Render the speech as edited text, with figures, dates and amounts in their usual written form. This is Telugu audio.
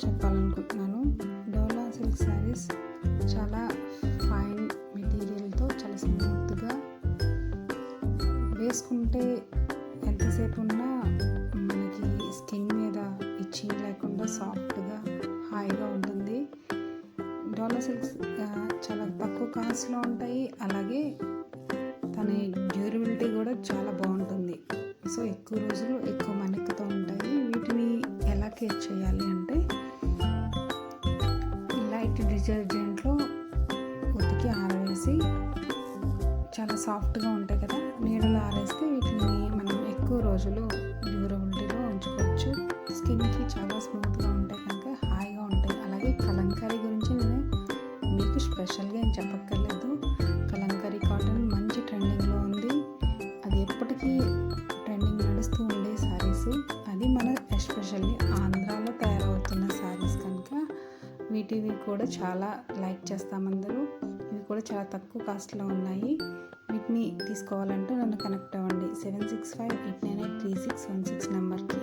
చెప్పాలనుకుంటున్నాను. డోలా సిల్క్ శారీస్ చాలా ఫైన్ మెటీరియల్తో చాలా స్మూత్గా వేసుకుంటే ఎంతసేపు ఉన్నా మనకి స్కిన్ మీద ఇచ్చింగ్ లేకుండా సాఫ్ట్గా హాయిగా ఉంటుంది. డోలా సిల్క్స్ చాలా తక్కువ కాస్ట్లో ఉంటాయి, అలాగే తన డ్యూరబిలిటీ కూడా చాలా బాగుంటుంది. సో ఎక్కువ రోజులు ఎక్కువ మన్నికతో ఉంటాయి. వీటిని ఎలా కేర్ చేయాలి అంటే లైట్ డిటర్జెంట్లో ఉతికి ఆరవేసి, చాలా సాఫ్ట్గా ఉంటాయి కదా, నీడలో ఆరేస్తే వీటిని మనం ఎక్కువ రోజులు డ్యూరబిలిటీలో ఉంచుకోవచ్చు. స్కిన్కి చాలా స్మూత్గా ఉంటాయి కనుక హాయిగా ఉంటాయి. అలాగే కలంకారీ గురించి నేను మీకు స్పెషల్గా ఏం చెప్పక్కర్లేదు. కలంకారీ కాటన్ మంచి ట్రెండింగ్లో ఉంది. అది ఎప్పటికీ ట్రెండింగ్ నడుస్తూ ఉండే శారీస్. అది మన ఎస్పెషల్లీ ఆంధ్రాలో తయారవుతున్న శారీస్ కనుక వీటివి కూడా చాలా లైక్ చేస్తామందరూ. ఇవి కూడా చాలా తక్కువ కాస్ట్లో ఉన్నాయి. వీటిని తీసుకోవాలంటూ నన్ను కనెక్ట్ అవ్వండి 7658983616 నెంబర్కి.